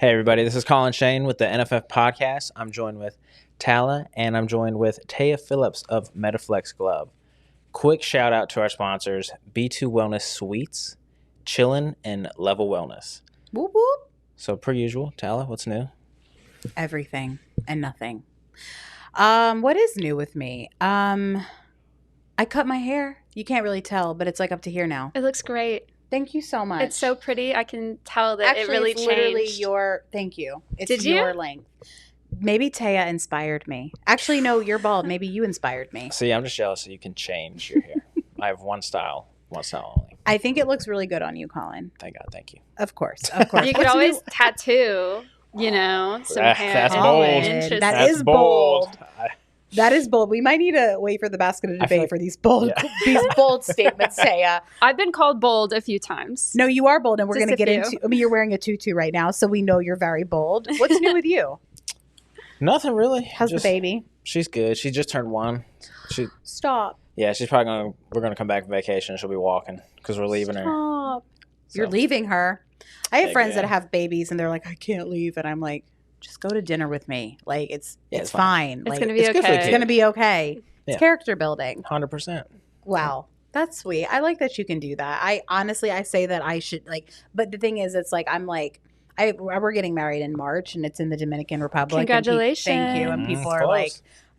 Hey everybody, this is Collin Schoen with the NFM Podcast. I'm joined with Tala and I'm joined with Téa Philips of MetaFlex Glove. Quick shout out to our sponsors, B2 Wellness Suites, ChillN, and Level Wellness. Whoop whoop. So per usual, Tala, what's new? Everything and nothing. What is new with me? I cut my hair. You can't really tell, but it's like up to here now. It looks great. Thank you so much. It's so pretty. I can tell that Actually, it really it's changed. literally your. Thank you. It's Did your you? length. Maybe Téa inspired me. Actually, no, you're bald. Maybe you inspired me. See, I'm just jealous that you can change your hair. I have one style only. I think it looks really good on you, Collin. Thank God, thank you. Of course, of course. You could What's always new? tattoo, some hair. That's bold. Interesting. That is bold. That is bold. We might need to wait for the basket of debate for these bold, these bold statements, Téa. I've been called bold a few times. No, you are bold, and we're Just going to a get few. into. I mean, you're wearing a tutu right now, so we know you're very bold. What's new with you? Nothing really. How's the baby? She's good. She just turned 1. Stop. Yeah, she's probably we're gonna come back from vacation. She'll be walking because we're leaving her. Stop. So, You're leaving her. I have Big friends deal. that have babies, and they're like, I can't leave, and I'm like, just go to dinner with me. Like it's it's fine. It's Like, going to be it's good for the okay. It's kid. gonna be okay. Yeah. It's character building. 100%. Wow. That's sweet. I like that you can do that. I honestly, I say that I should but the thing is, it's like, I'm like, we're getting married in March and it's in the Dominican Republic. Congratulations. Thank you. And people are Close. like,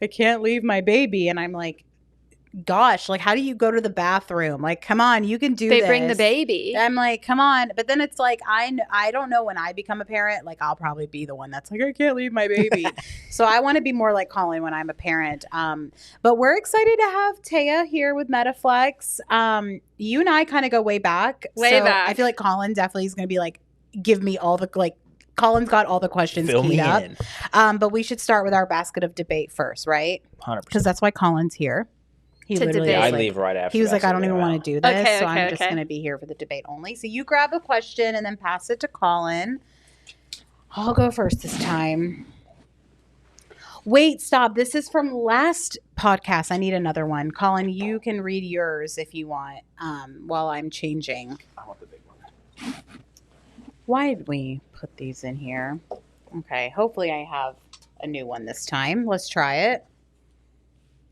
I can't leave my baby. And I'm like, gosh, like, how do you go to the bathroom? Like, come on, you can do They this. bring the baby. I'm like, come on. But then it's like, I don't know when I become a parent, like I'll probably be the one that's like, I can't leave my baby. So I want to be more like Collin when I'm a parent. But we're excited to have Téa here with MetaFlex. You and I kind of go way back. Way So back. I feel like Collin definitely is going to be like, give me all the, like, Collin's got all the questions Fill keyed me up. in. But we should start with our basket of debate first, right? 100%. Because that's why Collin's here. He To literally debate. was I like, leave right after. he was like, I that, don't so even they're want out. to do this, Okay, so I'm okay, just okay. going to be here for the debate only. So you grab a question and then pass it to Collin. I'll go first this time. Wait, stop. This is from last podcast. I need another one. Collin, you can read yours if you want while I'm changing. I want the big one. Why did we put these in here? Okay, hopefully I have a new one this time. Let's try it.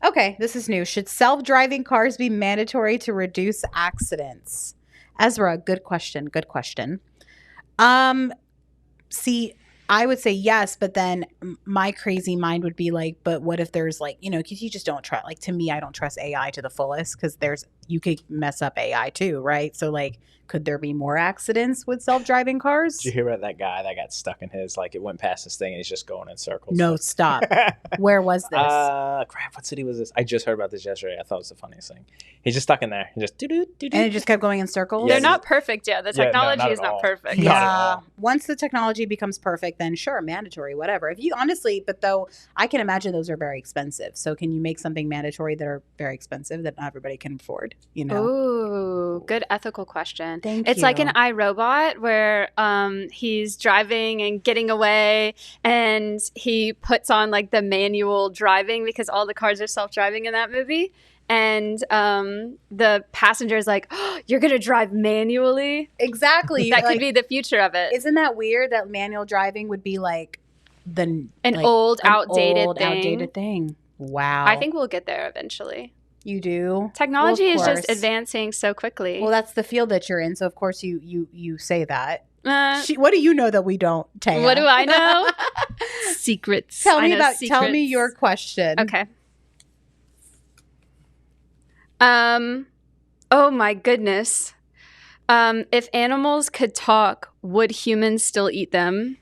Okay, this is new. Should self-driving cars be mandatory to reduce accidents? Ezra, good question. Good question. See, I would say yes, but then my crazy mind would be like, but what if there's like, because you just don't trust, like, to me, I don't trust AI to the fullest because you could mess up AI too, right? So like, could there be more accidents with self-driving cars? Did you hear about that guy that got stuck in his, like, it went past this thing and he's just going in circles? No, stop. Where was this? Crap, what city was this? I just heard about this yesterday. I thought it was the funniest thing. He's just stuck in there. He just doo-doo-doo-doo. And it just kept going in circles? Yeah, They're not perfect yet. The Yeah, no, technology not is at not all. perfect. Not at Yeah. all. Once the technology becomes perfect, then sure, mandatory, whatever. If you honestly, but though I can imagine those are very expensive. So can you make something mandatory that are very expensive that not everybody can afford? Ooh, good ethical question. Thank It's like you. an iRobot where he's driving and getting away and he puts on like the manual driving because all the cars are self-driving in that movie. And the passenger is like, oh, you're going to drive manually? Exactly. That Like, could be the future of it. Isn't that weird that manual driving would be like An old, outdated thing? Wow. I think we'll get there eventually. you do. Technology Well, of is just course. advancing so quickly. Well, that's the field that you're in. So of course you say that. Uh, What do you know that we don't, Téa? what do I know? Secrets. Tell I me know tell me secrets. your question. Okay. Oh my goodness. If animals could talk, would humans still eat them?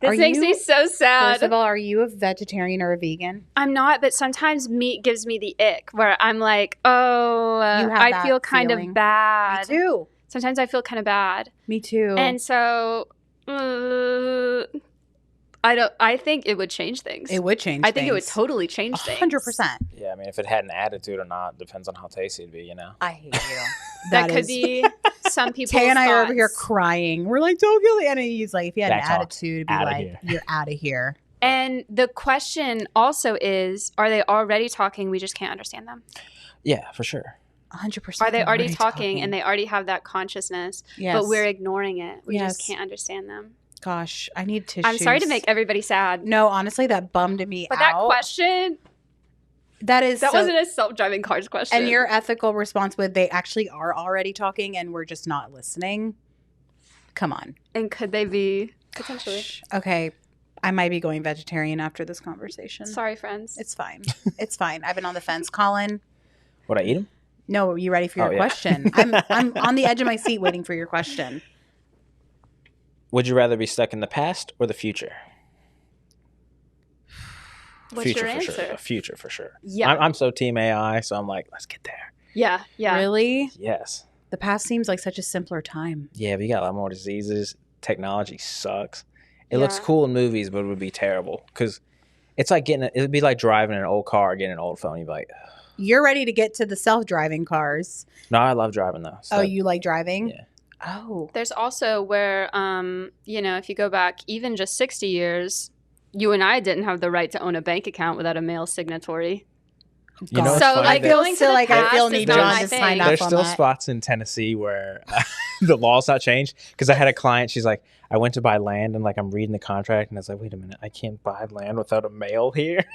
This makes me so sad. First of all, are you a vegetarian or a vegan? I'm not, but sometimes meat gives me the ick where I'm like, oh, You have I that feel kind feeling. of bad. Me too. Sometimes I feel kind of bad. Me too. And so I think it would change things. it would change I think it would things. totally change things. 100%. Yeah, I mean, if it had an attitude or not, depends on how tasty it'd be, I hate you. That could is- be some people's Tay and I are over here thoughts. crying. We're like, don't kill the enemy. He's like, if you had Back an talk. attitude, it'd be Outta like, here. you're out of here. And the question also is, are they already talking? We just can't understand them. Yeah, for sure. 100%. Are they already talking and they already have that consciousness, Yes. but we're ignoring it? We Yes. just can't understand them. Gosh, I need tissues. I'm sorry to make everybody sad. No, honestly, that bummed me But out. that question, that wasn't a self-driving cars question. And your ethical response with they actually are already talking and we're just not listening. Come on. And could they be potentially? Gosh. Okay. I might be going vegetarian after this conversation. Sorry, friends. It's fine. It's fine. I've been on the fence. Collin? Would I eat them? No, are you ready for your question? I'm on the edge of my seat waiting for your question. Would you rather be stuck in the past or the future? What's your answer? For sure. Future for sure. Yeah. I'm so team AI, so I'm like, let's get there. Yeah. Really? Yes. The past seems like such a simpler time. Yeah, but you got a lot more diseases. Technology sucks. It looks cool in movies, but it would be terrible because it's like it would be like driving an old car, getting an old phone. You'd be like, ugh. You're ready to get to the self-driving cars. No, I love driving though. So You like driving? Yeah. Oh. There's also where, if you go back even just 60 years, you and I didn't have the right to own a bank account without a male signatory. You know, so like going to the like past I feel is need not John my to thing. sign off There's on still that. spots in Tennessee where the law's not changed. Because I had a client, she's like, I went to buy land and like I'm reading the contract and I was like, wait a minute, I can't buy land without a male here.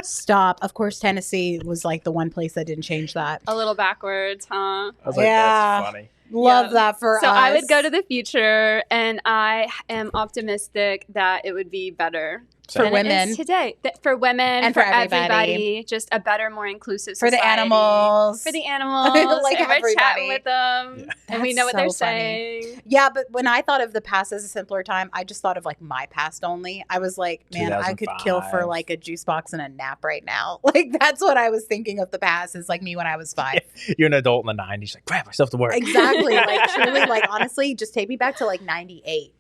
Stop. Of course, Tennessee was like the one place that didn't change that. A little backwards, huh? I was like, that's funny. Love that for us. So I would go to the future, and I am optimistic that it would be better for than women it is today. For women and for for everybody. everybody, just a better, more inclusive for society. the animals. For the animals. Like and we're everybody. chatting with them, Yeah. and we That's know what so they're funny. saying. Yeah, but when I thought of the past as a simpler time, I just thought of like my past only. I was like, man, I could kill for 2005. like a juice box and a nap right now. Like that's what I was thinking of the past is like me when I was 5. You're an adult in the 90s, like, grab myself to work. Exactly. Like truly, like honestly, just take me back to like 98,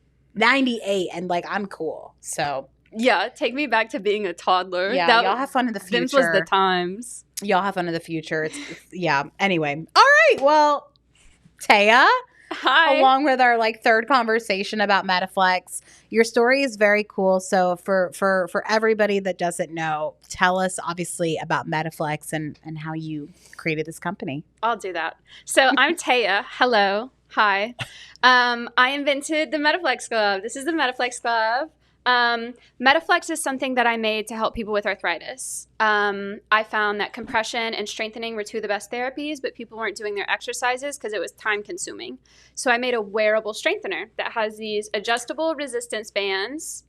and like I'm cool. So Yeah, take me back to being a toddler. yeah, y'all have fun in the future. This was the times. Y'all have fun in the future. It's yeah. Anyway, all right. Well, Téa, Hi. along with our like third conversation about MetaFlex, your story is very cool. So for everybody that doesn't know, tell us obviously about MetaFlex and how you created this company. I'll do that. So I'm Téa. Hello. Hi. I invented the MetaFlex Glove. This is the MetaFlex Glove. MetaFlex is something that I made to help people with arthritis. I found that compression and strengthening were two of the best therapies, but people weren't doing their exercises because it was time consuming. So I made a wearable strengthener that has these adjustable resistance bands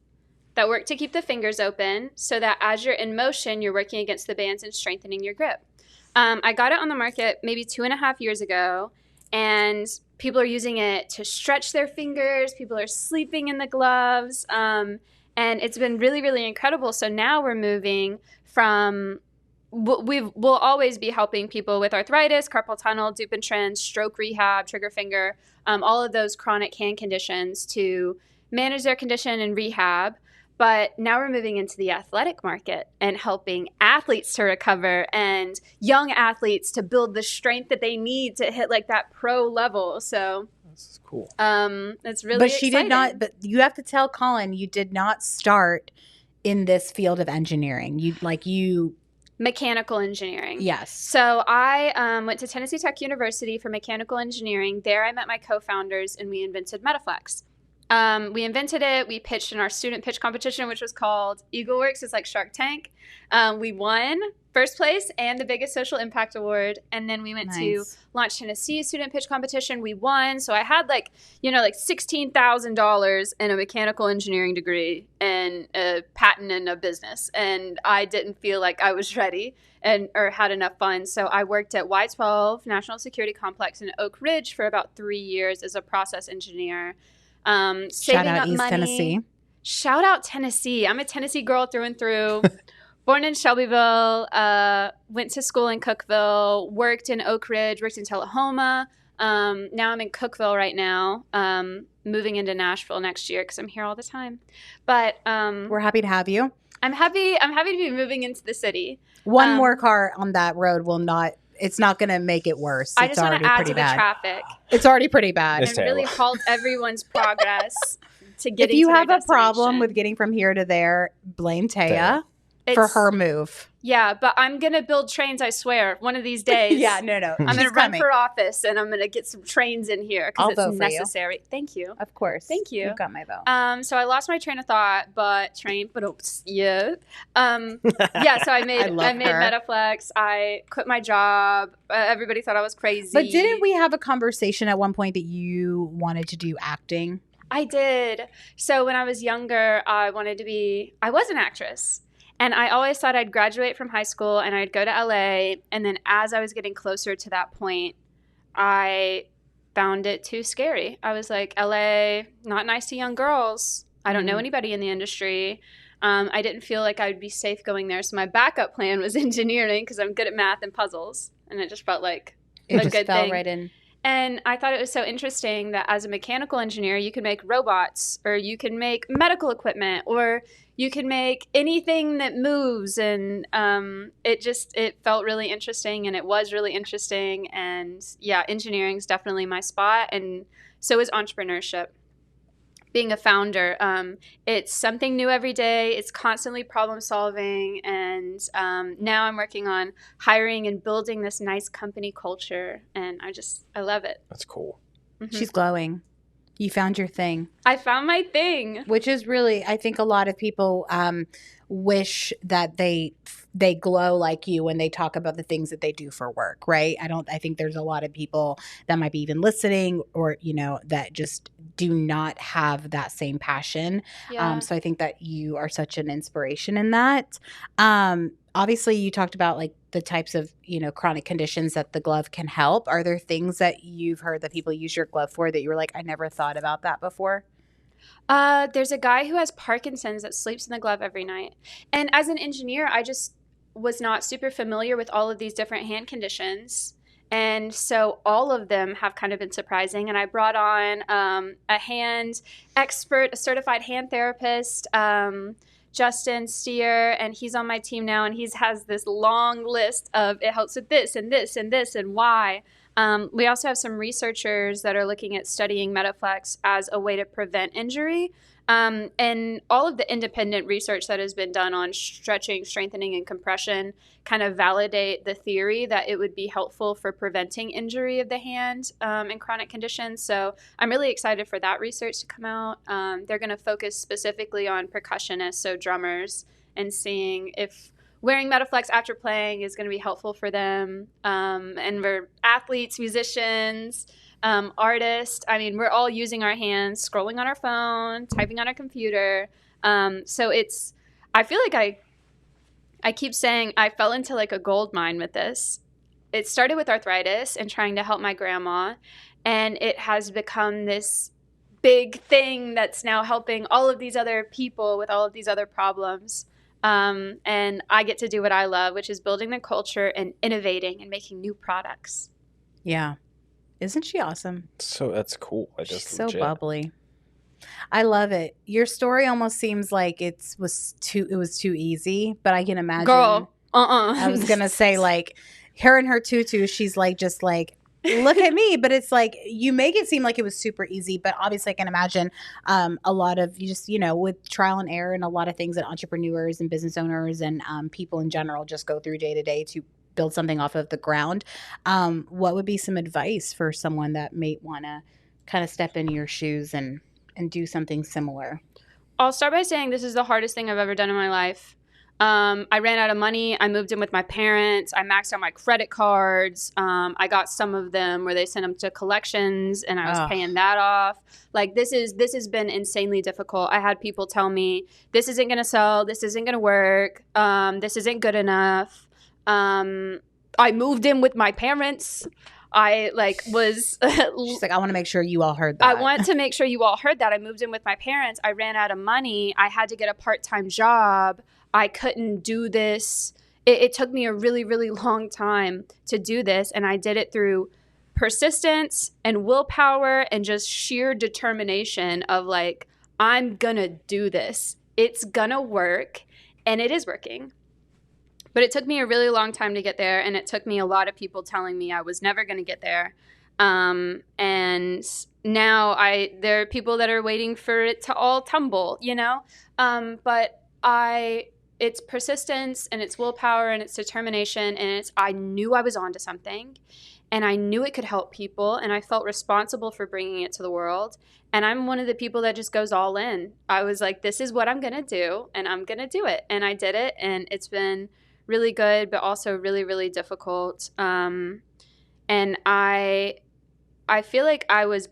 that work to keep the fingers open so that as you're in motion, you're working against the bands and strengthening your grip. I got it on the market maybe 2.5 years ago, and people are using it to stretch their fingers. People are sleeping in the gloves. And it's been really, really incredible. So now we're moving from, we'll always be helping people with arthritis, carpal tunnel, Dupuytren's, stroke rehab, trigger finger, all of those chronic hand conditions to manage their condition and rehab. But now we're moving into the athletic market and helping athletes to recover and young athletes to build the strength that they need to hit like that pro level. So This is cool. it's really But she exciting. did not. But you have to tell Collin you did not start in this field of engineering. You Mechanical engineering. yes. So I went to Tennessee Tech University for mechanical engineering. There I met my co-founders and we invented MetaFlex. We invented it. We pitched in our student pitch competition, which was called EagleWorks. It's like Shark Tank. We won first place and the biggest social impact award. And then we went to Launch Tennessee student pitch competition. We won. So I had like $16,000 and a mechanical engineering degree and a patent and a business. And I didn't feel like I was ready or had enough funds. So I worked at Y12 National Security Complex in Oak Ridge for about 3 years as a process engineer. Shout Saving out up East money. Tennessee. Shout out Tennessee. I'm a Tennessee girl through and through. Born in Shelbyville, went to school in Cookeville, worked in Oak Ridge, worked in Tullahoma. Now I'm in Cookeville right now, moving into Nashville next year because I'm here all the time. But We're happy to have you. I'm happy to be moving into the city. One more car on that road will not. It's not going to make it worse. I It's just want already to add pretty to the bad. traffic It's already pretty bad. It's and really terrible. halt everyone's progress to If getting you to their have a problem destination. with getting from here to there, blame Téa. for her move. Yeah, but I'm going to build trains, I swear, one of these days. No. I'm going to run for office, and I'm going to get some trains in here because it's necessary. Thank you. Of course. Thank you. You've got my vote. So I lost my train of thought, yeah. So I made MetaFlex. I quit my job. Everybody thought I was crazy. But didn't we have a conversation at one point that you wanted to do acting? I did. So when I was younger, I was an actress. And I always thought I'd graduate from high school and I'd go to LA. And then as I was getting closer to that point, I found it too scary. I was like, LA, not nice to young girls. I don't know anybody in the industry. I didn't feel like I would be safe going there. So my backup plan was engineering because I'm good at math and puzzles. And it just felt like a good thing. It fell right in. And I thought it was so interesting that as a mechanical engineer, you can make robots, or you can make medical equipment, or you can make anything that moves. And it felt really interesting, and it was really interesting. And yeah, engineering is definitely my spot. And so is entrepreneurship. Being a founder, it's something new every day. It's constantly problem solving. And now I'm working on hiring and building this nice company culture. And I love it. That's cool. Mm-hmm. She's glowing. You found your thing. I found my thing. Which is really, I think a lot of people wish that they glow like you when they talk about the things that they do for work, right? I think there's a lot of people that might be even listening or, that just do not have that same passion. Yeah. So I think that you are such an inspiration in that. Obviously, you talked about like the types of, chronic conditions that the glove can help. Are there things that you've heard that people use your glove for that you were like, I never thought about that before? There's a guy who has Parkinson's that sleeps in the glove every night. And as an engineer, I just was not super familiar with all of these different hand conditions. And so all of them have kind of been surprising. And I brought on a hand expert, a certified hand therapist, Justin Steer, and he's on my team now. And he has this long list of it helps with this and this and this and why. We also have some researchers that are looking at studying MetaFlex as a way to prevent injury. And all of the independent research that has been done on stretching, strengthening, and compression kind of validate the theory that it would be helpful for preventing injury of the hand in chronic conditions. So I'm really excited for that research to come out. They're going to focus specifically on percussionists, so drummers, and seeing if wearing MetaFlex after playing is going to be helpful for them. And we're athletes, musicians, artists. I mean, we're all using our hands, scrolling on our phone, typing on our computer. So I feel like I keep saying I fell into like a gold mine with this. It started with arthritis and trying to help my grandma. And it has become this big thing that's now helping all of these other people with all of these other problems. And I get to do what I love, which is building the culture and innovating and making new products. Yeah. Isn't she awesome? So that's cool. She's so bubbly. I love it. Your story almost seems like it was too easy, but I can imagine. Girl, I was going to say like her and her tutu, she's like, just like, look at me. But it's like, you make it seem like it was super easy, but obviously I can imagine a lot of you just, with trial and error and a lot of things that entrepreneurs and business owners and people in general just go through day to day to build something off of the ground. What would be some advice for someone that may want to kind of step in your shoes and do something similar? I'll start by saying this is the hardest thing I've ever done in my life. I ran out of money. I moved in with my parents. I maxed out my credit cards. I got some of them where they sent them to collections and I was paying that off. Like this has been insanely difficult. I had people tell me, this isn't going to sell. This isn't going to work. This isn't good enough. I moved in with my parents. I was she's like, I want to make sure you all heard that. I want to make sure you all heard that. I moved in with my parents. I ran out of money. I had to get a part-time job. I couldn't do this. It took me a really, really long time to do this. And I did it through persistence and willpower and just sheer determination of like, I'm going to do this. It's going to work. And it is working. But it took me a really long time to get there, and it took me a lot of people telling me I was never going to get there. And now there are people that are waiting for it to all tumble, But it's persistence and it's willpower and it's determination, and I knew I was onto something, and I knew it could help people, and I felt responsible for bringing it to the world. And I'm one of the people that just goes all in. I was like, this is what I'm going to do, and I'm going to do it. And I did it, and it's been really good, but also really, really difficult. And I feel like I was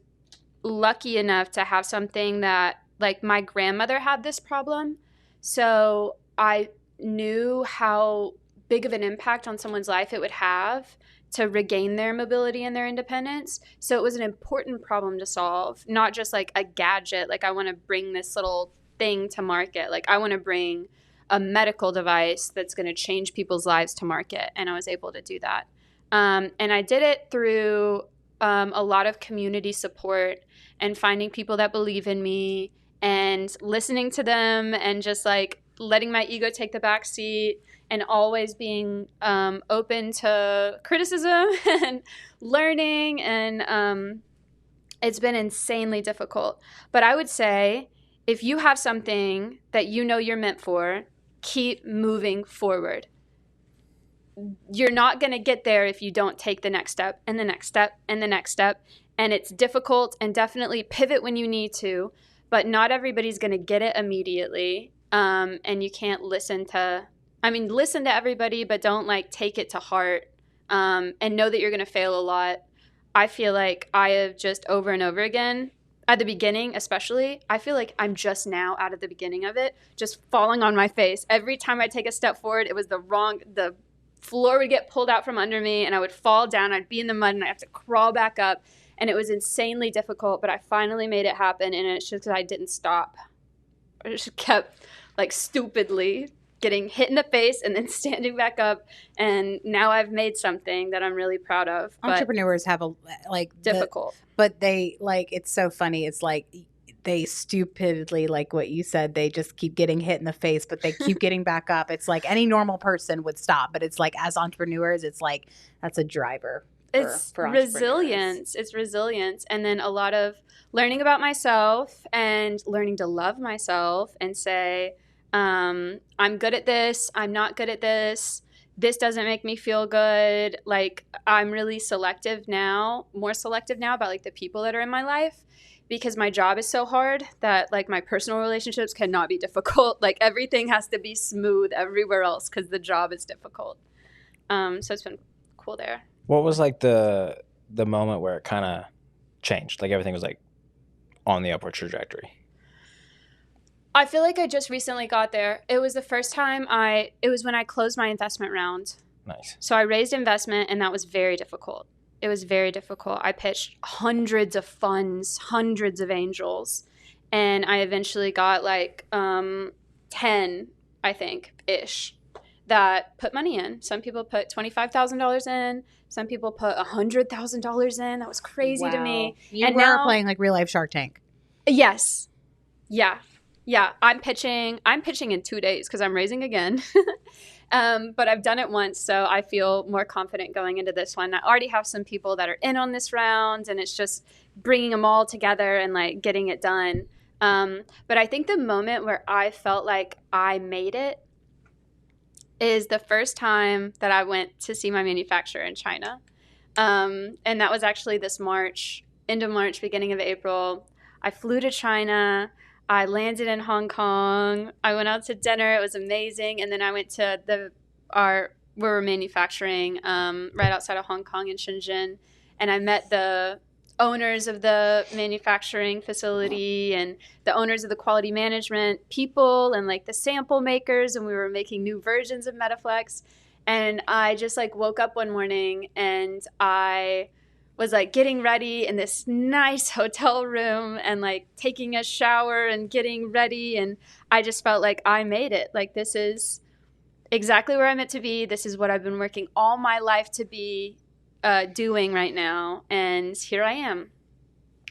lucky enough to have something that, like, my grandmother had this problem. So I knew how big of an impact on someone's life it would have to regain their mobility and their independence. So it was an important problem to solve, not just like a gadget. Like, I want to bring this little thing to market. Like, I want to bring a medical device that's going to change people's lives to market. And I was able to do that. And I did it through a lot of community support and finding people that believe in me and listening to them and just like letting my ego take the back seat and always being open to criticism and learning. And it's been insanely difficult. But I would say if you have something that you know you're meant for, keep moving forward. You're not going to get there if you don't take the next step and the next step and the next step. And it's difficult, and definitely pivot when you need to, but not everybody's going to get it immediately. And you can't listen to everybody, but don't like take it to heart, and know that you're going to fail a lot. I feel like I have just over and over again, at the beginning especially, I feel like I'm just now out of the beginning of it, just falling on my face. Every time I take a step forward, it was the floor would get pulled out from under me and I would fall down. I'd be in the mud and I have to crawl back up. And it was insanely difficult, but I finally made it happen. And it's just because I didn't stop. I just kept like stupidly getting hit in the face and then standing back up. And now I've made something that I'm really proud of. Entrepreneurs have difficult. But they it's so funny. It's like they stupidly, like what you said, they just keep getting hit in the face, but they keep getting back up. It's like any normal person would stop, but it's like as entrepreneurs, it's like that's a driver. It's resilience. It's resilience. And then a lot of learning about myself and learning to love myself and say, I'm good at this. I'm not good at this. This doesn't make me feel good. Like, I'm really selective now, more selective now about like the people that are in my life, because my job is so hard that like my personal relationships cannot be difficult. Like, everything has to be smooth everywhere else because the job is difficult. So it's been cool there. What was like the moment where it kind of changed? Like everything was like on the upward trajectory. I feel like I just recently got there. It was the first time it was when I closed my investment round. Nice. So I raised investment, and that was very difficult. It was very difficult. I pitched hundreds of funds, hundreds of angels, and I eventually got like 10, I think, ish, that put money in. Some people put $25,000 in. Some people put $100,000 in. That was crazy to me. You were playing like real life Shark Tank. Yes. Yeah. I'm pitching in 2 days because I'm raising again. But I've done it once, so I feel more confident going into this one. I already have some people that are in on this round, and it's just bringing them all together and like getting it done. But I think the moment where I felt like I made it is the first time that I went to see my manufacturer in China. And that was actually this March, end of March, beginning of April. I flew to China. I landed in Hong Kong. I went out to dinner. It was amazing. And then I went to where we're manufacturing right outside of Hong Kong in Shenzhen. And I met the owners of the manufacturing facility and the owners of the quality management people and like the sample makers. And we were making new versions of MetaFlex. And I just like woke up one morning and I was like getting ready in this nice hotel room and like taking a shower and getting ready. And I just felt like I made it. Like, this is exactly where I'm meant to be. This is what I've been working all my life to be doing right now. And here I am.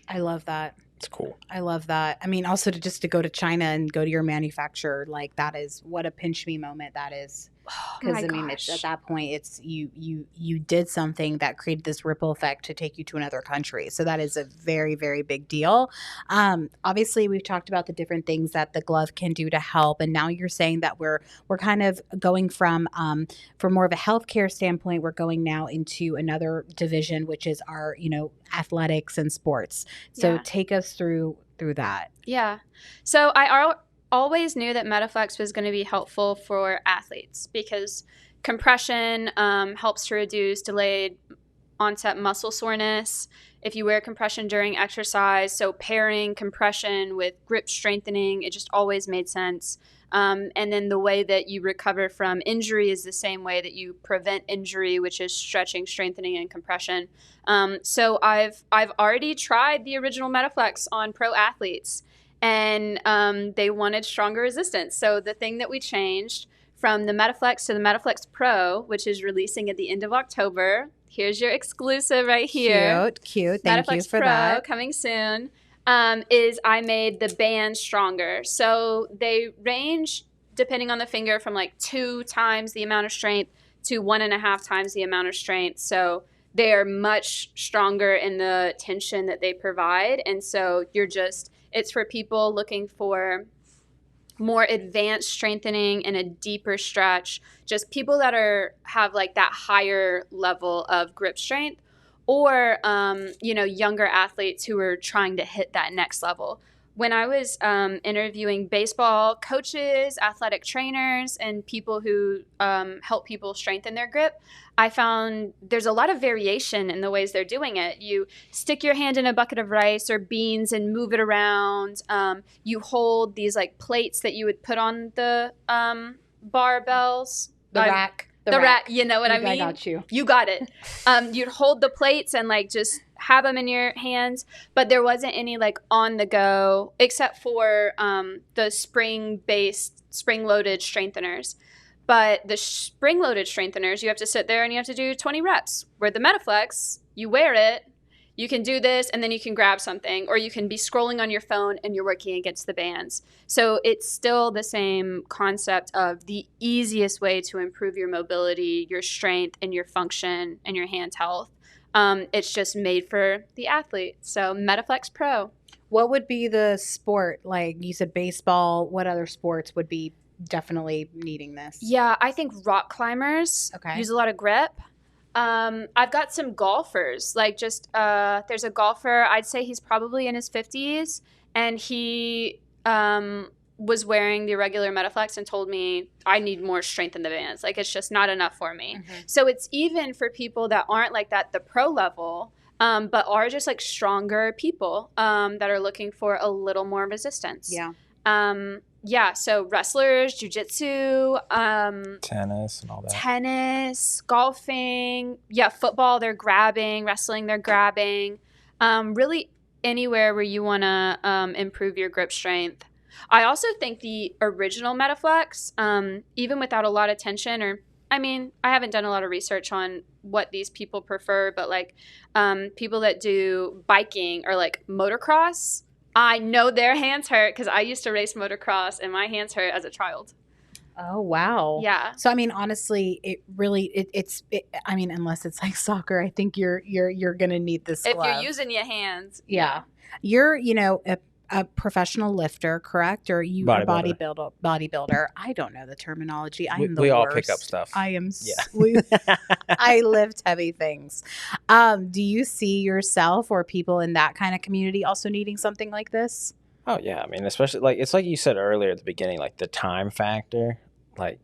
I love that. It's cool. I love that. I mean, also to go to China and go to your manufacturer, like that is what a pinch me moment that is. Because my I mean, it's gosh. at that point, it's you did something that created this ripple effect to take you to another country. So that is a very, very big deal. Obviously, we've talked about the different things that the glove can do to help, and now you're saying that we're kind of going from more of a healthcare standpoint, we're going now into another division, which is our athletics and sports. So Yeah. take us through that. Yeah. So I always knew that MetaFlex was going to be helpful for athletes because compression helps to reduce delayed onset muscle soreness if you wear compression during exercise. So pairing compression with grip strengthening, it just always made sense. And then the way that you recover from injury is the same way that you prevent injury, which is stretching, strengthening, and compression. So I've already tried the original MetaFlex on pro athletes, and they wanted stronger resistance. So the thing that we changed from the MetaFlex to the MetaFlex Pro, which is releasing at the end of October. Here's your exclusive right here. Cute. Thank MetaFlex you for Pro that. coming soon. Is I made the band stronger. So they range, depending on the finger, from like 2 times the amount of strength to 1.5 times the amount of strength. So they are much stronger in the tension that they provide. And so it's for people looking for more advanced strengthening and a deeper stretch, just people that have like that higher level of grip strength, or younger athletes who are trying to hit that next level. When I was interviewing baseball coaches, athletic trainers, and people who help people strengthen their grip, I found there's a lot of variation in the ways they're doing it. You stick your hand in a bucket of rice or beans and move it around. You hold these like plates that you would put on the barbells. The rack. The rack. You know what I mean? I got you. You got it. You'd hold the plates and like just have them in your hands, but there wasn't any like on the go except for the spring-loaded strengtheners. But the spring-loaded strengtheners, you have to sit there and you have to do 20 reps. Where the MetaFlex, you wear it, you can do this, and then you can grab something, or you can be scrolling on your phone and you're working against the bands. So it's still the same concept of the easiest way to improve your mobility, your strength, and your function, and your hand health. It's just made for the athlete. So MetaFlex Pro. What would be the sport? Like you said, baseball. What other sports would be definitely needing this? Yeah, I think rock climbers use a lot of grip. I've got some golfers, like just there's a golfer, I'd say he's probably in his 50s, and he was wearing the regular MetaFlex and told me I need more strength in the bands. Like it's just not enough for me. Mm-hmm. So it's even for people that aren't like that, the pro level, but are just like stronger people that are looking for a little more resistance. Yeah. Yeah, so wrestlers, jiu-jitsu, tennis and all that. Tennis, golfing, football, they're grabbing, wrestling, they're grabbing. Really anywhere where you want to improve your grip strength. I also think the original MetaFlex, even without a lot of tension, I haven't done a lot of research on what these people prefer, but like people that do biking or like motocross, I know their hands hurt because I used to race motocross and my hands hurt as a child. Oh, wow. Yeah. So, I mean, honestly, unless it's like soccer, I think you're going to need this glove. If you're using your hands. Yeah. You're, a professional lifter, correct? Or you a bodybuilder? I don't know the terminology. We all pick up stuff. I am. Yeah. I lift heavy things. Do you see yourself or people in that kind of community also needing something like this? Oh yeah, especially like it's like you said earlier at the beginning, like the time factor. Like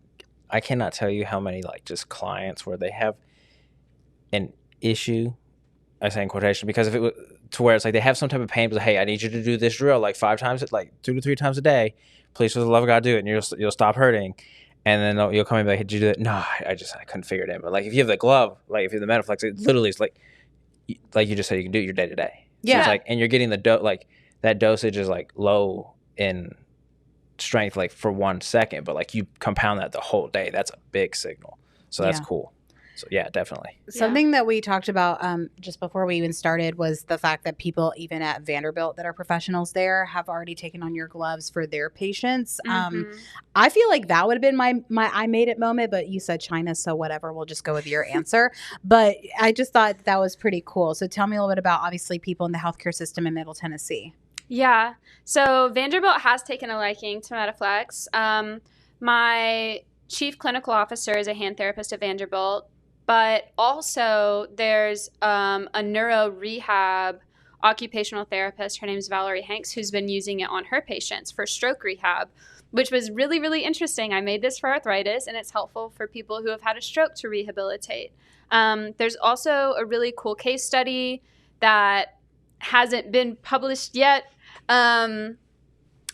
I cannot tell you how many like just clients where they have an issue. I say in quotation because if it was to where it's like they have some type of pain, but hey, I need you to do this drill like 5 times, like 2 to 3 times a day. Please, for the love of God, do it, and you'll stop hurting. And then you'll come in and be like, did you do it? No, I couldn't figure it out. But like if you have the glove, like if you have the MetaFlex, it literally is like you just said, you can do it your day to day. Yeah. So it's like, and you're getting like that dosage is like low in strength, like for 1 second, but like you compound that the whole day. That's a big signal. So that's cool. So yeah, definitely. Something that we talked about just before we even started was the fact that people even at Vanderbilt that are professionals there have already taken on your gloves for their patients. I feel like that would have been my I made it moment, but you said China, so whatever, we'll just go with your answer. But I just thought that was pretty cool. So tell me a little bit about obviously people in the healthcare system in Middle Tennessee. Yeah. So Vanderbilt has taken a liking to MetaFlex. My chief clinical officer is a hand therapist at Vanderbilt, but also there's a neuro rehab occupational therapist. Her name is Valerie Hanks, who's been using it on her patients for stroke rehab, which was really, really interesting. I made this for arthritis, and it's helpful for people who have had a stroke to rehabilitate. There's also a really cool case study that hasn't been published yet,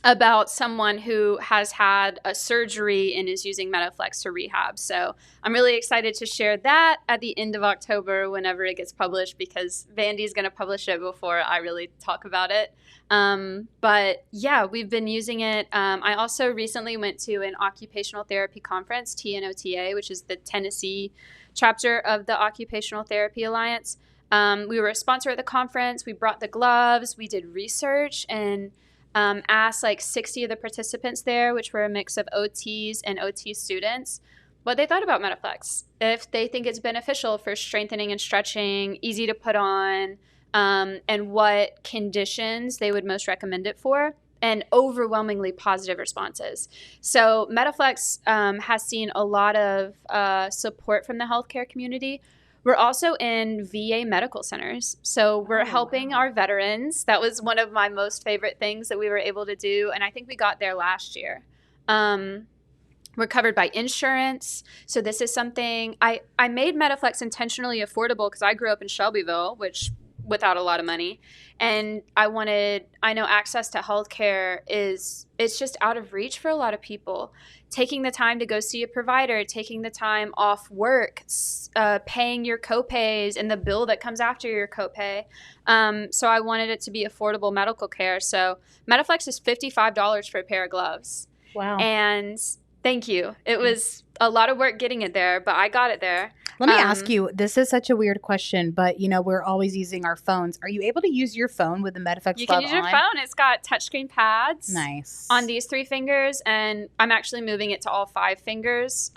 about someone who has had a surgery and is using MetaFlex to rehab. So I'm really excited to share that at the end of October whenever it gets published, because Vandy's going to publish it before I really talk about it. But yeah, we've been using it. I also recently went to an occupational therapy conference, TNOTA, which is the Tennessee chapter of the Occupational Therapy Alliance. We were a sponsor at the conference. We brought the gloves. We did research and asked like 60 of the participants there, which were a mix of OTs and OT students, what they thought about MetaFlex, if they think it's beneficial for strengthening and stretching, easy to put on, and what conditions they would most recommend it for, and overwhelmingly positive responses. So MetaFlex has seen a lot of support from the healthcare community. We're also in VA medical centers. So we're helping our veterans. That was one of my most favorite things that we were able to do. And I think we got there last year. We're covered by insurance. So this is something I made MetaFlex intentionally affordable because I grew up in Shelbyville, which without a lot of money. And I know access to healthcare it's just out of reach for a lot of people. Taking the time to go see a provider, taking the time off work, paying your copays and the bill that comes after your copay. So I wanted it to be affordable medical care. So MetaFlex is $55 for a pair of gloves. Wow. And thank you. It was a lot of work getting it there, but I got it there. Let me ask you, this is such a weird question, but we're always using our phones. Are you able to use your phone with the MetaFlex Glove on? You can use your phone. It's got touchscreen pads. Nice. On these 3 fingers, and I'm actually moving it to all 5 fingers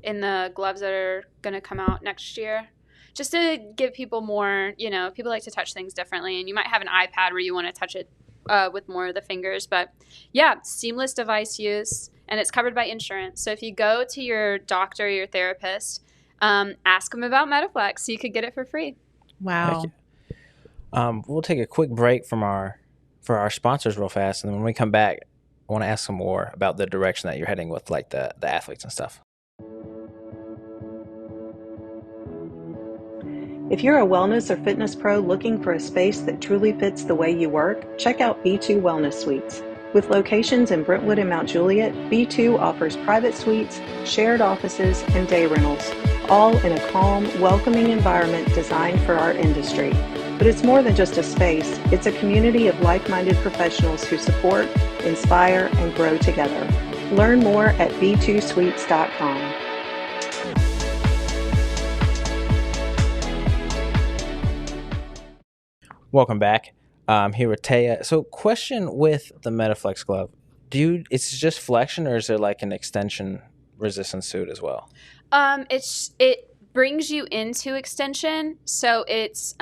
in the gloves that are going to come out next year. Just to give people more, people like to touch things differently, and you might have an iPad where you want to touch it with more of the fingers. But yeah, seamless device use, and it's covered by insurance. So if you go to your doctor or your therapist, ask them about MetaFlex so you could get it for free. Wow. We'll take a quick break for our sponsors real fast, and then when we come back, I want to ask some more about the direction that you're heading with like the athletes and stuff. If you're a wellness or fitness pro looking for a space that truly fits the way you work, check out B2 Wellness Suites. With locations in Brentwood and Mount Juliet, B2 offers private suites, shared offices, and day rentals, all in a calm, welcoming environment designed for our industry. But it's more than just a space. It's a community of like-minded professionals who support, inspire, and grow together. Learn more at b2suites.com. Welcome back. I'm here with Téa. So question with the MetaFlex Glove. It's just flexion, or is there like an extension resistant suit as well? It brings you into extension, so it's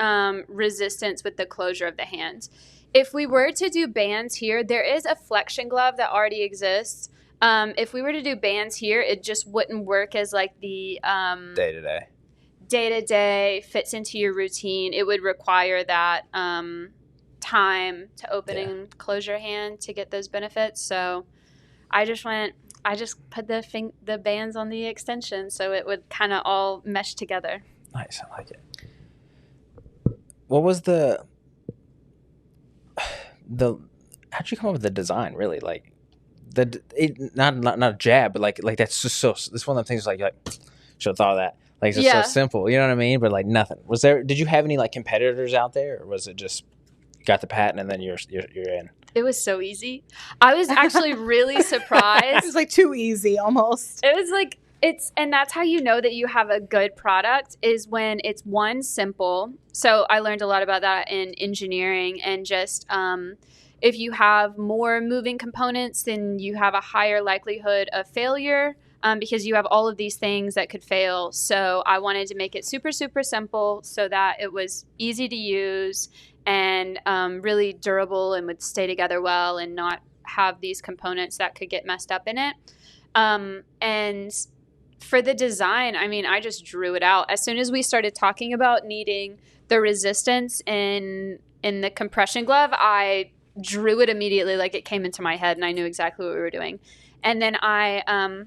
resistance with the closure of the hand. If we were to do bands here, there is a flexion glove that already exists. If we were to do bands here, it just wouldn't work as like the day-to-day fits into your routine. It would require that time to open and close your hand to get those benefits. So I just put the bands on the extension so it would kind of all mesh together. Nice, I like it. What was how'd you come up with the design, really? Like not a jab, but like that's just so, it's one of the things like should have thought of that. Like it's just so simple, you know what I mean? But like nothing. Did you have any like competitors out there, or was it just got the patent and then you're in? It was so easy. I was actually really surprised. It was like too easy almost. It was like And that's how you know that you have a good product is when it's one, simple. So I learned a lot about that in engineering, and just if you have more moving components, then you have a higher likelihood of failure because you have all of these things that could fail. So I wanted to make it super, super simple so that it was easy to use and really durable and would stay together well and not have these components that could get messed up in it. And for the design, I mean, I just drew it out. As soon as we started talking about needing the resistance in the compression glove, I drew it immediately, like it came into my head, and I knew exactly what we were doing. And then I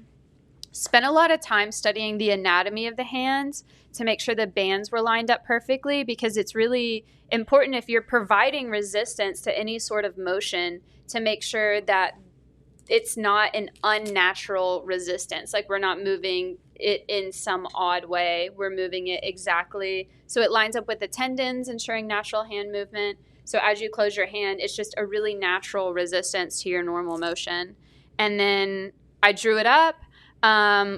spent a lot of time studying the anatomy of the hands to make sure the bands were lined up perfectly, because it's really important if you're providing resistance to any sort of motion to make sure that it's not an unnatural resistance. Like we're not moving it in some odd way. We're moving it exactly so it lines up with the tendons, ensuring natural hand movement. So as you close your hand, it's just a really natural resistance to your normal motion. And then I drew it up.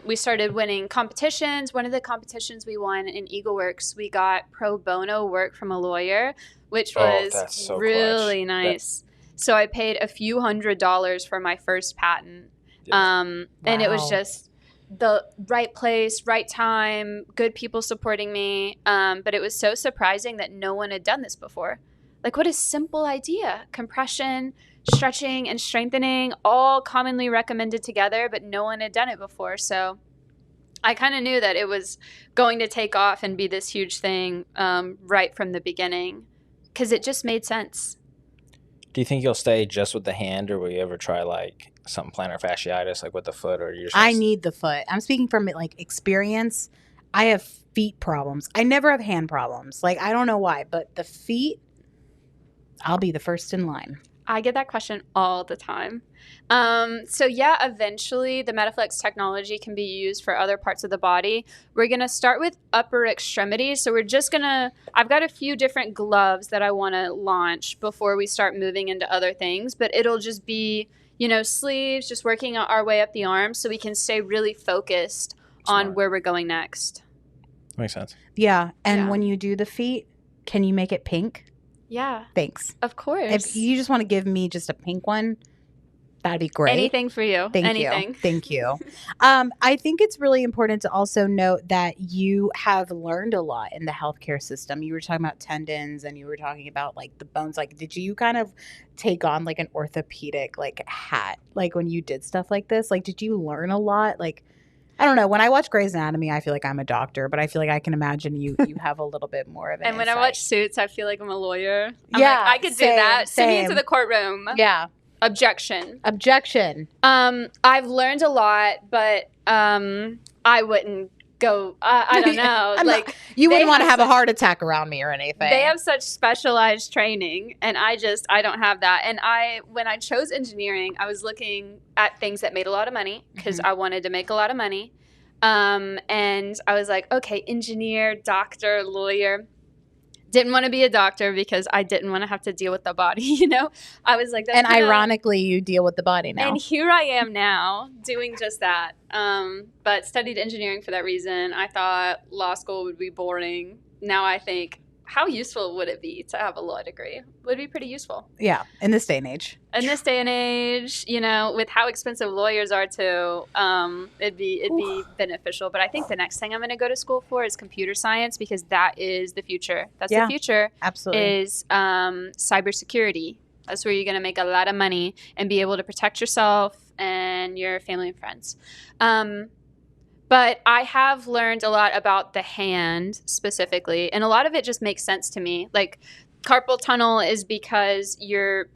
We started winning competitions. One of the competitions we won in EagleWorks, we got pro bono work from a lawyer, which was really nice. So I paid a few $100s for my first patent. And it was just the right place, right time, good people supporting me. But it was so surprising that no one had done this before. Like, what a simple idea. Compression, stretching, and strengthening, all commonly recommended together, but no one had done it before. So I kind of knew that it was going to take off and be this huge thing right from the beginning, because it just made sense. Do you think you'll stay just with the hand, or will you ever try like something plantar fasciitis, like with the foot, or you're just I need the foot. I'm speaking from like experience. I have feet problems. I never have hand problems. Like, I don't know why, but the feet, I'll be the first in line. I get that question all the time. So yeah, eventually the MetaFlex technology can be used for other parts of the body. We're going to start with upper extremities. So I've got a few different gloves that I want to launch before we start moving into other things, but it'll just be, sleeves, just working our way up the arm so we can stay really focused on where we're going next. Makes sense. Yeah. And when you do the feet, can you make it pink? Yeah. Thanks. Of course. If you just want to give me just a pink one, that'd be great. Anything for you. Thank you. I think it's really important to also note that you have learned a lot in the healthcare system. You were talking about tendons, and you were talking about like the bones. Like, did you kind of take on like an orthopedic like hat, like when you did stuff like this? Like, did you learn a lot? Like, I don't know. When I watch Grey's Anatomy, I feel like I'm a doctor, but I feel like I can imagine you have a little bit more of an And when insight. I watch Suits, I feel like I'm a lawyer. I'm Yeah, like, I could do that. Send me into the courtroom. Yeah. Objection. I've learned a lot, but I wouldn't go. I don't know. You wouldn't want to have a heart attack around me or anything. They have such specialized training, and I don't have that. And when I chose engineering, I was looking at things that made a lot of money because I wanted to make a lot of money. And I was like, okay, engineer, doctor, lawyer. Didn't want to be a doctor because I didn't want to have to deal with the body, I was like, and ironically, you deal with the body now. And here I am now doing just that. But studied engineering for that reason. I thought law school would be boring. Now I think, how useful would it be to have a law degree? Would be pretty useful. Yeah, in this day and age. With how expensive lawyers are too, it'd be beneficial. But I think the next thing I'm going to go to school for is computer science, because that is the future. That's the future. Absolutely. Is cybersecurity. That's where you're going to make a lot of money and be able to protect yourself and your family and friends. But I have learned a lot about the hand specifically, and a lot of it just makes sense to me. Like, carpal tunnel is because you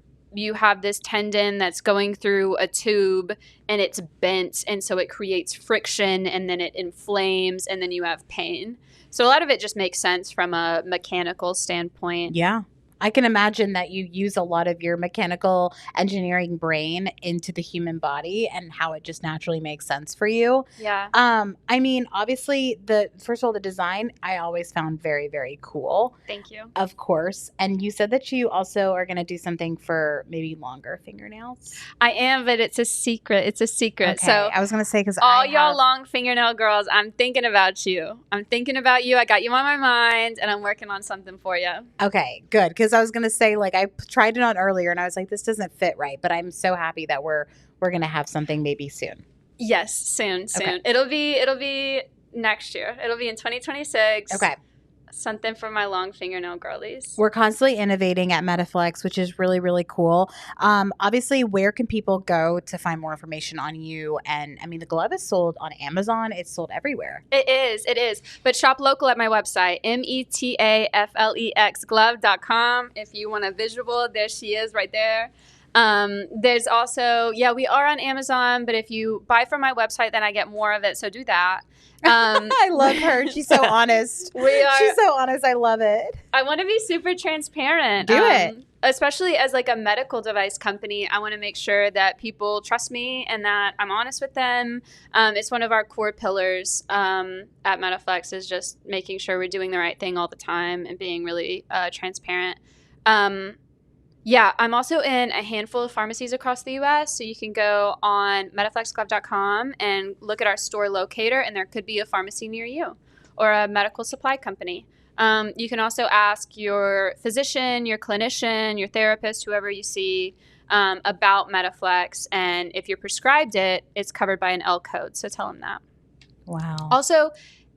have this tendon that's going through a tube and it's bent, and so it creates friction, and then it inflames, and then you have pain. So a lot of it just makes sense from a mechanical standpoint. Yeah. I can imagine that you use a lot of your mechanical engineering brain into the human body and how it just naturally makes sense for you. Yeah. I mean, obviously, first of all, the design I always found very, very cool. Thank you. Of course. And you said that you also are going to do something for maybe longer fingernails. I am, but it's a secret. It's a secret. Okay. So I was going to say, because all y'all long fingernail girls, I'm thinking about you. I got you on my mind, and I'm working on something for you. Okay, good. Because I was going to say, like, I tried it on earlier, and I was like, this doesn't fit right. But I'm so happy that we're going to have something maybe soon. Yes, soon. Okay. It'll be next year. It'll be in 2026. Okay. Something for my long fingernail girlies. We're constantly innovating at MetaFlex, which is really, really cool. Obviously, where can people go to find more information on you? And I mean, the glove is sold on Amazon. It's sold everywhere. It is. But shop local at my website, metaflexglove.com. If you want a visual, there she is right there. There's also, we are on Amazon, but if you buy from my website, then I get more of it. So do that. I love her. She's so honest. She's so honest. I love it. I want to be super transparent. Do it. Especially as like a medical device company, I want to make sure that people trust me and that I'm honest with them. It's one of our core pillars at MetaFlex is just making sure we're doing the right thing all the time and being really transparent. I'm also in a handful of pharmacies across the U.S., so you can go on MetaFlexGlove.com and look at our store locator, and there could be a pharmacy near you or a medical supply company. You can also ask your physician, your clinician, your therapist, whoever you see, about MetaFlex, and if you're prescribed it, it's covered by an L code, so tell them that. Wow. Also,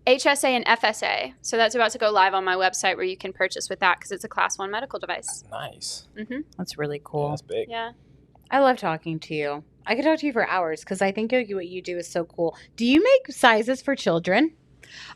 HSA and FSA. So that's about to go live on my website where you can purchase with that because it's a Class 1 medical device. Nice. Mm-hmm. That's really cool. Yeah, that's big. Yeah. I love talking to you. I could talk to you for hours because I think what you do is so cool. Do you make sizes for children?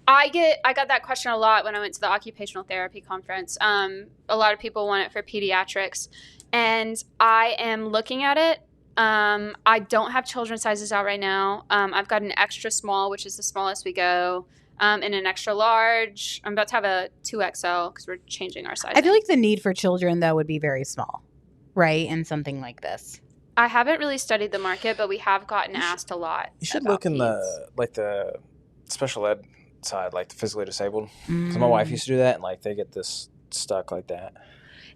I got that question a lot when I went to the occupational therapy conference. A lot of people want it for pediatrics, and I am looking at it. I don't have children's sizes out right now. I've got an extra small, which is the smallest we go. And an extra large. I'm about to have a 2XL because we're changing our size. I feel like the need for children, though, would be very small, right? In something like this. I haven't really studied the market, but we have gotten asked a lot. You should look in the special ed side, like the physically disabled. Because my wife used to do that, and like they get this stuck like that.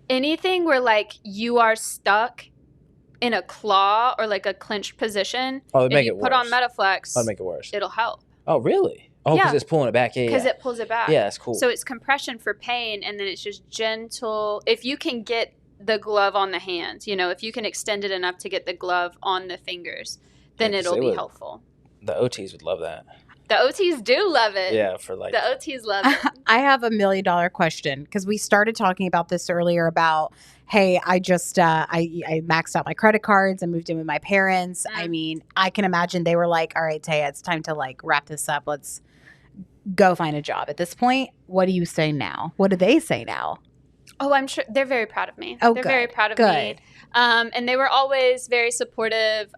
Anything where like you are stuck in a claw or like a clenched position, oh, they make it worse. Put on MetaFlex. That'd make it worse. It'll help. Oh, really? Oh, because Yeah. it's pulling it back. Yeah, Because it pulls it back. Yeah, that's cool. So it's compression for pain, and then it's just gentle. If you can get the glove on the hand, if you can extend it enough to get the glove on the fingers, then it'll be helpful. The OTs would love that. The OTs do love it. Yeah, for like the OTs love it. I have $1 million question because we started talking about this earlier about, hey, I just I maxed out my credit cards and moved in with my parents. I mean, I can imagine they were like, all right, Téa, it's time to like wrap this up. Let's go find a job. At this point, what do you say now? What do they say now? Oh, I'm sure they're very proud of me. Oh, they're good. very proud of Good. me. And they were always very supportive.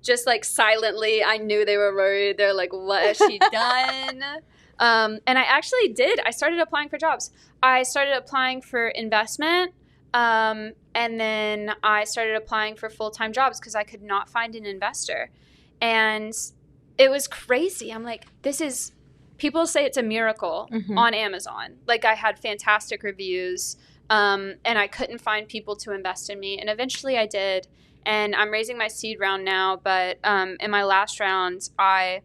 Just like silently, I knew they were worried. They're like, what has she done? And I actually did. I started applying for jobs. I started applying for investment. And then I started applying for full-time jobs because I could not find an investor. And it was crazy. I'm like, people say it's a miracle on Amazon. Like I had fantastic reviews, and I couldn't find people to invest in me. And eventually I did. And I'm raising my seed round now. But in my last round, I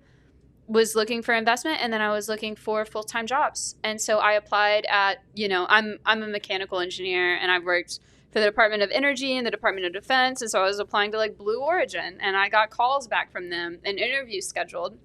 was looking for investment, and then I was looking for full-time jobs. And so I applied at, I'm a mechanical engineer, and I've worked for the Department of Energy and the Department of Defense. And so I was applying to like Blue Origin, and I got calls back from them and interviews scheduled.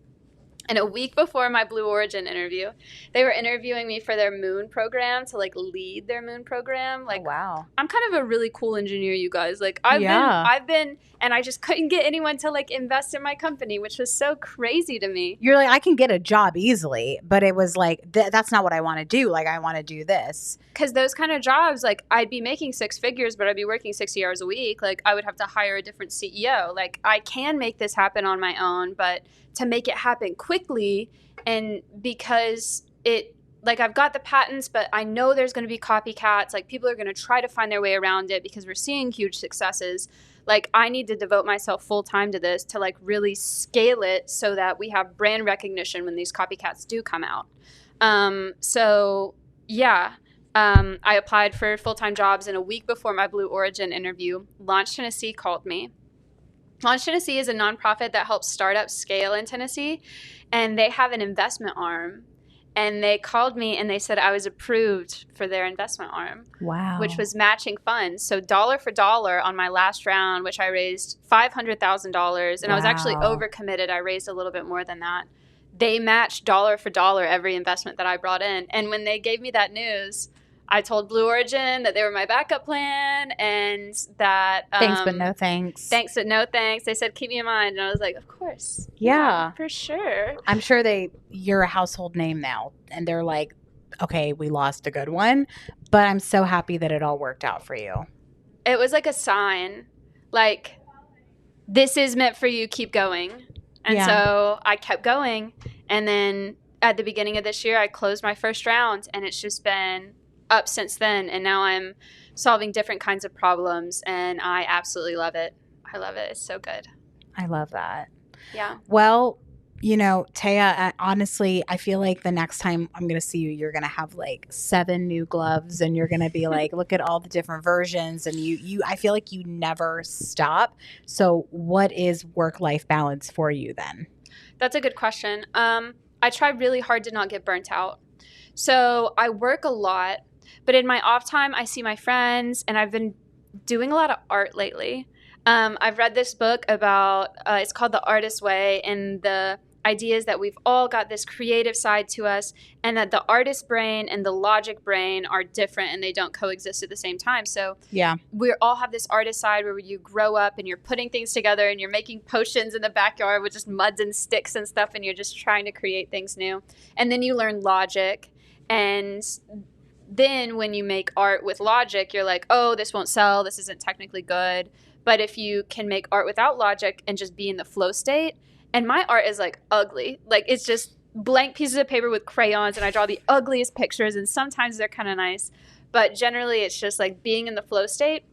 And a week before my Blue Origin interview, they were interviewing me for their moon program to like lead their moon program. Like, wow. I'm kind of a really cool engineer, you guys. Like I've been, and I just couldn't get anyone to like invest in my company, which was so crazy to me. You're like, I can get a job easily, but it was like, that's not what I want to do. Like, I want to do this. Because those kind of jobs, like I'd be making 6 figures, but I'd be working 60 hours a week. Like I would have to hire a different CEO. Like I can make this happen on my own, but to make it happen quickly, and because like I've got the patents, but I know there's going to be copycats. Like people are going to try to find their way around it because we're seeing huge successes. Like I need to devote myself full time to this to like really scale it so that we have brand recognition when these copycats do come out. So yeah, I applied for full-time jobs, and a week before my Blue Origin interview, Launch Tennessee called me. Launch Tennessee is a nonprofit that helps startups scale in Tennessee, and they have an investment arm. And they called me and they said I was approved for their investment arm. Wow. Which was matching funds. So dollar for dollar on my last round, which I raised $500,000. And I was actually overcommitted. I raised a little bit more than that. They matched dollar for dollar every investment that I brought in. And when they gave me that news, I told Blue Origin that they were my backup plan and that thanks but no thanks. Thanks but no thanks. They said keep me in mind, and I was like, of course, yeah, for sure. I'm sure you're a household name now, and they're like, okay, we lost a good one, but I'm so happy that it all worked out for you. It was like a sign, like this is meant for you. Keep going, and so I kept going, and then at the beginning of this year, I closed my first round, and it's just been up since then, and now I'm solving different kinds of problems, and I absolutely love it. I love it. It's so good. I love that. Yeah. Well, Téa, honestly, I feel like the next time I'm going to see you, you're going to have like 7 new gloves, and you're going to be like, look at all the different versions, and I feel like you never stop. So what is work-life balance for you then? That's a good question. I try really hard to not get burnt out. So I work a lot. But in my off time, I see my friends, and I've been doing a lot of art lately. I've read this book about, it's called The Artist's Way, and the idea is that we've all got this creative side to us, and that the artist brain and the logic brain are different, and they don't coexist at the same time. So we all have this artist side where you grow up, and you're putting things together, and you're making potions in the backyard with just muds and sticks and stuff, and you're just trying to create things new. And then you learn logic, and then when you make art with logic, you're like, oh, this won't sell. This isn't technically good. But if you can make art without logic and just be in the flow state, and my art is like ugly. Like it's just blank pieces of paper with crayons, and I draw the ugliest pictures, and sometimes they're kind of nice. But generally it's just like being in the flow state.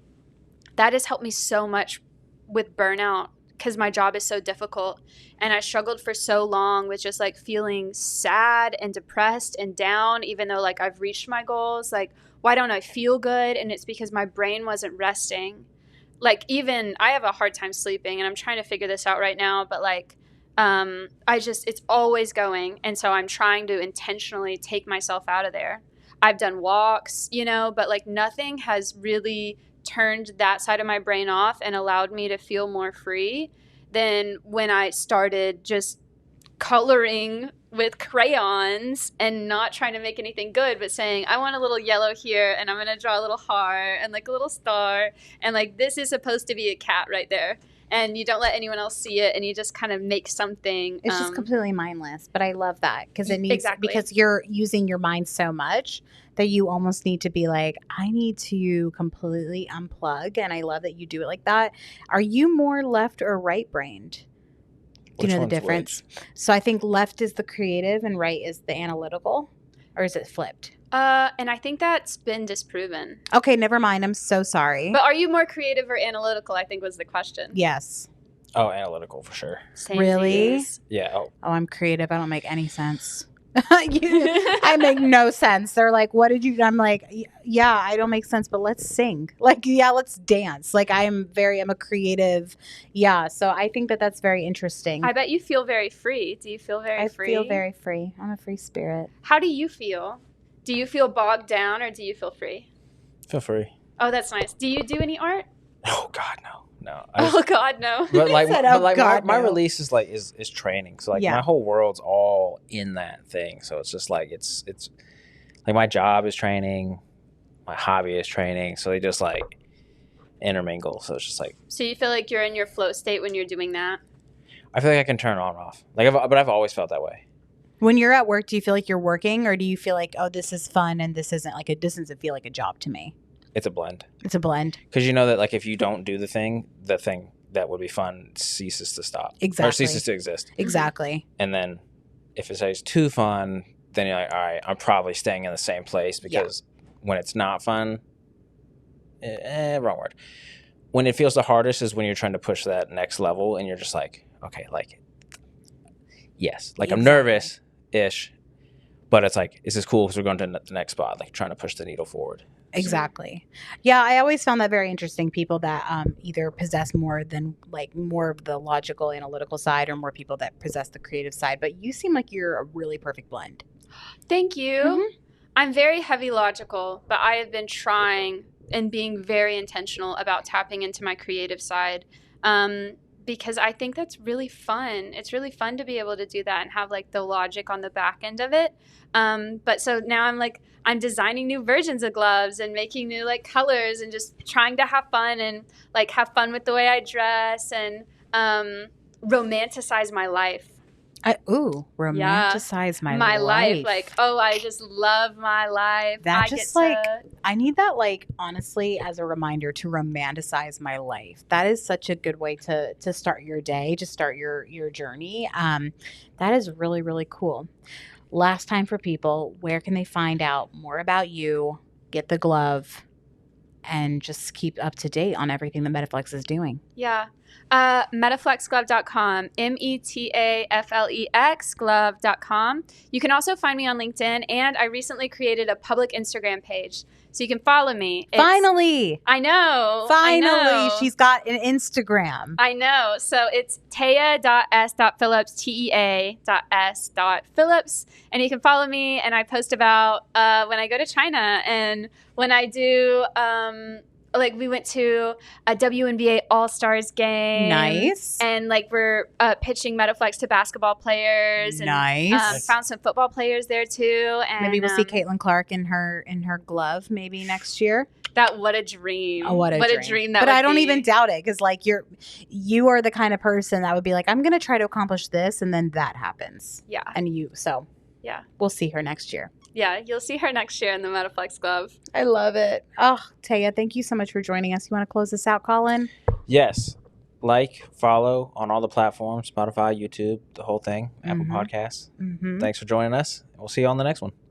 That has helped me so much with burnout because my job is so difficult. And I struggled for so long with just like feeling sad and depressed and down, even though like I've reached my goals. Like, why don't I feel good? And it's because my brain wasn't resting. Like even I have a hard time sleeping, and I'm trying to figure this out right now, but like it's always going. And so I'm trying to intentionally take myself out of there. I've done walks, but like nothing has really turned that side of my brain off and allowed me to feel more free than when I started just coloring with crayons and not trying to make anything good, but saying, I want a little yellow here, and I'm going to draw a little heart and like a little star. And like, this is supposed to be a cat right there. And you don't let anyone else see it, and you just kind of make something. It's just completely mindless, but I love that because because you're using your mind so much that you almost need to be like, I need to completely unplug, and I love that you do it like that. Are you more left or right brained? Do you know the difference? Which? So I think left is the creative and right is the analytical, or is it flipped? And I think that's been disproven. Okay, never mind. I'm so sorry. But are you more creative or analytical, I think was the question. Yes. Oh, analytical for sure. Same really? Yeah. Oh, I'm creative. I don't make any sense. I make no sense. They're like, what did you, I'm like, yeah, I don't make sense, but let's sing. Like, yeah, let's dance. Like I'm a creative. Yeah. So I think that's very interesting. I bet you feel very free. Do you feel very free? I feel very free. I'm a free spirit. How do you feel? Do you feel bogged down, or do you feel free? Feel free. Oh, that's nice. Do you do any art? Oh God, no. God, no. But like, my no. release is like is training. So like my whole world's all in that thing. So it's just like it's like my job is training, my hobby is training. So they just like intermingle. So it's just like. So you feel like you're in your flow state when you're doing that? I feel like I can turn on and off. But I've always felt that way. When you're at work, do you feel like you're working, or do you feel like, oh, this is fun and this doesn't feel like a job to me? It's a blend. It's a blend. Because you know that like if you don't do the thing that would be fun ceases to stop. Exactly. Or ceases to exist. Exactly. And then if it's too fun, then you're like, all right, I'm probably staying in the same place because when it's not fun, wrong word. When it feels the hardest is when you're trying to push that next level and you're just like, okay, like, yes, like I'm nervous-ish, but it's like, is this cool because we're going to the next spot, like trying to push the needle forward. Exactly. Yeah, I always found that very interesting. People that either possess more of the logical, analytical side, or more people that possess the creative side. But you seem like you're a really perfect blend. Thank you. Mm-hmm. I'm very heavy logical, but I have been trying and being very intentional about tapping into my creative side because I think that's really fun. It's really fun to be able to do that and have like the logic on the back end of it. But so now I'm designing new versions of gloves and making new like colors and just trying to have fun and like have fun with the way I dress and romanticize my life. Romanticize my life. Like, oh, I just love my life. I need that, like, honestly, as a reminder to romanticize my life. That is such a good way to start your day, to start your journey. That is really, really cool. Last time for people, where can they find out more about you, get the glove, and just keep up to date on everything that MetaFlex is doing? Yeah. MetaFlexGlove.com, METAFLEX glove.com. You can also find me on LinkedIn, and I recently created a public Instagram page, so you can follow me. Finally! I know. She's got an Instagram. I know. So it's Téa.s.Philips, TEA.s.Philips, and you can follow me, and I post about when I go to China and when I do... like we went to a WNBA All-Stars game. Nice. And like we're pitching MetaFlex to basketball players. And, nice. Found some football players there too. And maybe we'll see Caitlin Clark in her glove maybe next year. What a dream. What a dream that But I don't even doubt it because like you are the kind of person that would be like, I'm going to try to accomplish this, and then that happens. Yeah. And we'll see her next year. Yeah, you'll see her next year in the MetaFlex Glove. I love it. Oh, Téa, thank you so much for joining us. You want to close this out, Collin? Yes. Like, follow on all the platforms, Spotify, YouTube, the whole thing, Apple Podcasts. Thanks for joining us. We'll see you on the next one.